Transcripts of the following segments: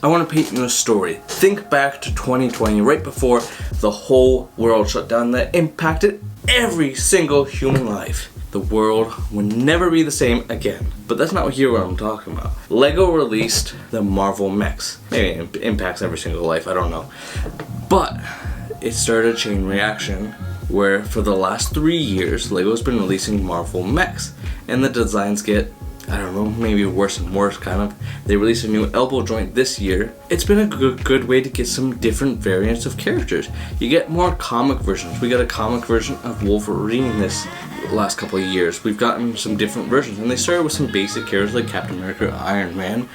I want to paint you a story. Think back to 2020, right before the whole world shut down that impacted every single human life. The world will never be the same again. But that's not what I'm talking about. Lego released the Marvel Mechs. Maybe it impacts every single life, I don't know. But it started a chain reaction where for the last 3 years, Lego's been releasing Marvel Mechs. And the designs get, I don't know, maybe worse and worse kind of. They released a new elbow joint this year. It's been a good way to get some different variants of characters. You get more comic versions. We got a comic version of Wolverine this last couple of years. We've gotten some different versions, and they started with some basic characters like Captain America, Iron Man,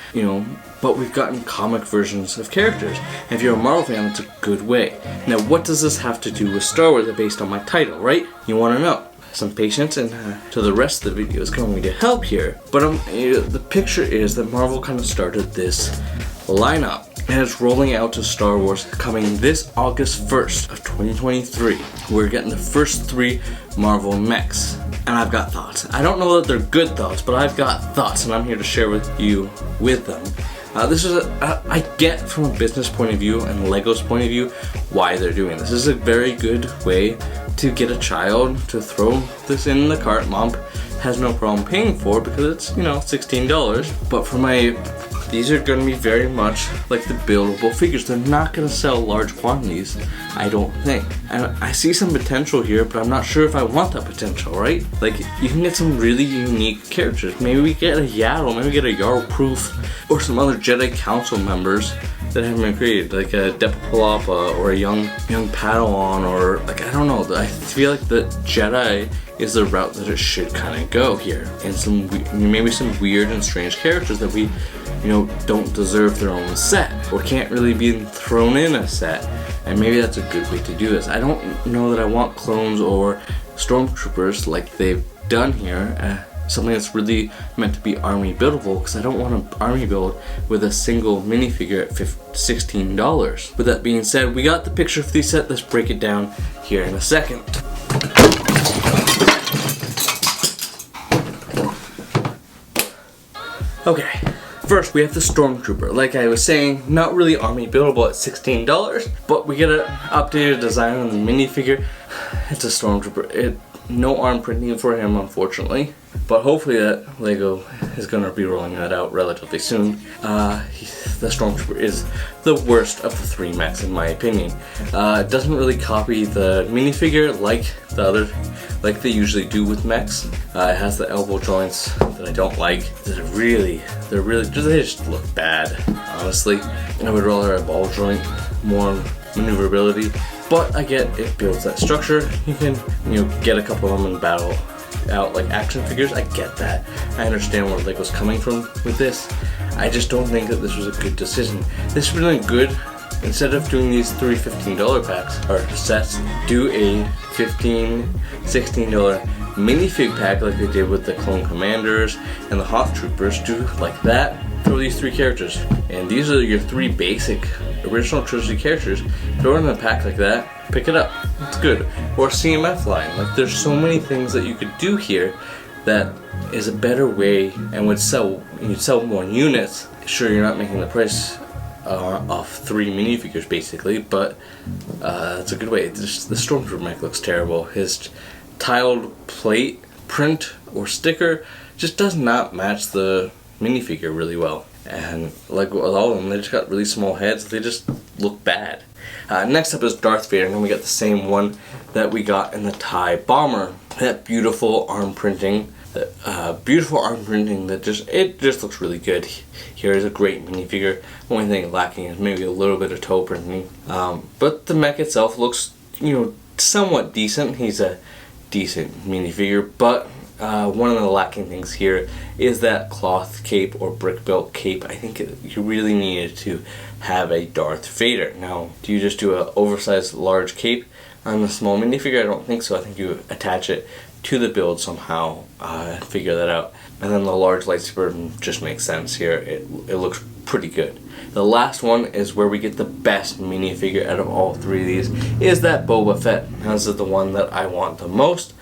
but we've gotten comic versions of characters. And if you're a Marvel fan, it's a good way. Now, what does this have to do with Star Wars based on my title, right? You want to know. Some patience, and to the rest of the video is going to help here. But the picture is that Marvel kind of started this lineup, and it's rolling out to Star Wars coming this August 1st of 2023. We're getting the first 3 Marvel Mechs, and I've got thoughts. I don't know that they're good thoughts, but I've got thoughts, and I'm here to share with you them. This is I get from a business point of view and Lego's point of view why they're doing this. This is a very good way to get a child to throw this in the cart. Mom has no problem paying for it because it's, $16. But for these are going to be very much like the buildable figures. They're not going to sell large quantities, I don't think. And I see some potential here, but I'm not sure if I want that potential, right? Like, you can get some really unique characters. Maybe we get a Yaddle, maybe we get a Yarl Proof, or some other Jedi Council members that haven't been created, like a Depapalapa or a young Padawan, or I don't know. I feel like the Jedi is the route that it should kind of go here, and maybe some weird and strange characters that we don't deserve their own set or can't really be thrown in a set, and maybe that's a good way to do this. I don't know that I want clones or Stormtroopers like they've done here. Something that's really meant to be army buildable, because I don't want an army build with a single minifigure at $16. With that being said, we got the picture for the set. Let's break it down here in a second. Okay, first we have the Stormtrooper. Like I was saying, not really army buildable at $16, but we get an updated design on the minifigure. It's a Stormtrooper. No arm printing for him, unfortunately, but hopefully that Lego is going to be rolling that out relatively soon. The Stormtrooper is the worst of the 3 mechs in my opinion. It doesn't really copy the minifigure like they usually do with mechs. It has the elbow joints that I don't like. They just look bad, honestly. I would rather a ball joint, more maneuverability. But I get it builds that structure. You can, get a couple of them in battle out like action figures. I get that. I understand where Lego's coming from with this. I just don't think that this was a good decision. This would have been good. Instead of doing these 3 $15 packs or sets, do a $15, $16 minifig pack like they did with the Clone Commanders and the Hoth Troopers. Do like that. Throw these 3 characters, and these are your 3 basic original trilogy characters. Throw it in a pack like that, pick it up, it's good. Or CMF line. Like, there's so many things that you could do here that is a better way and would sell. You'd sell more units. Sure, you're not making the price off 3 minifigures basically, but it's a good way. The Stormtrooper mech looks terrible. His tiled plate print or sticker just does not match the minifigure really well, and like with all of them, they just got really small heads. They just look bad. Next up is Darth Vader, and then we got the same one that we got in the TIE Bomber. That beautiful arm printing, that just looks really good. Here is a great minifigure. Only thing lacking is maybe a little bit of toe printing, but the mech itself looks somewhat decent. He's a decent minifigure, but one of the lacking things here is that cloth cape or brick built cape. I think you really needed to have a Darth Vader. Now, do you just do an oversized large cape on the small minifigure? I don't think so. I think you attach it to the build somehow, figure that out. And then the large lightsaber just makes sense here. It looks pretty good. The last one is where we get the best minifigure out of all 3 of these, is that Boba Fett. This is the one that I want the most.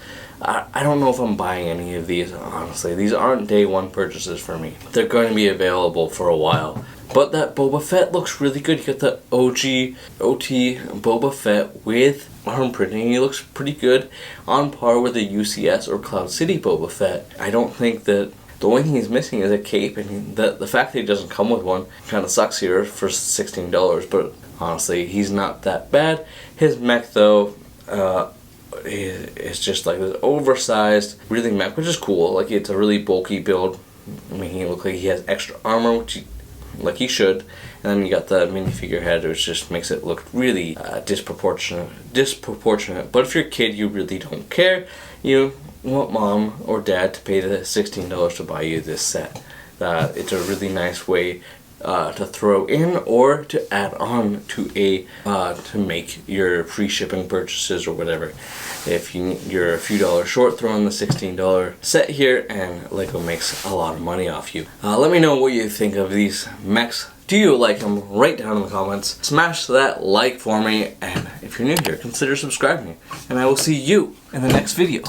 I don't know if I'm buying any of these, honestly. These aren't day one purchases for me. They're going to be available for a while. But that Boba Fett looks really good. You got the OT Boba Fett with arm printing. He looks pretty good, on par with the UCS or Cloud City Boba Fett. I don't think that the only thing he's missing is a cape, and the fact that he doesn't come with one kind of sucks here for $16. But honestly, he's not that bad. His mech though, is just like this oversized, really mech, which is cool. Like, it's a really bulky build, making it look like he has extra armor, which like he should. And then you got the minifigure head, which just makes it look really disproportionate. But if you're a kid, you really don't care. You want mom or dad to pay the $16 to buy you this set. It's a really nice way to throw in or to add on to to make your free shipping purchases or whatever. If you're a few dollars short, throw in the $16 set here, and LEGO makes a lot of money off you. Let me know what you think of these mechs. Do you like them? Write down in the comments. Smash that like for me, and if you're new here, consider subscribing. And I will see you in the next video.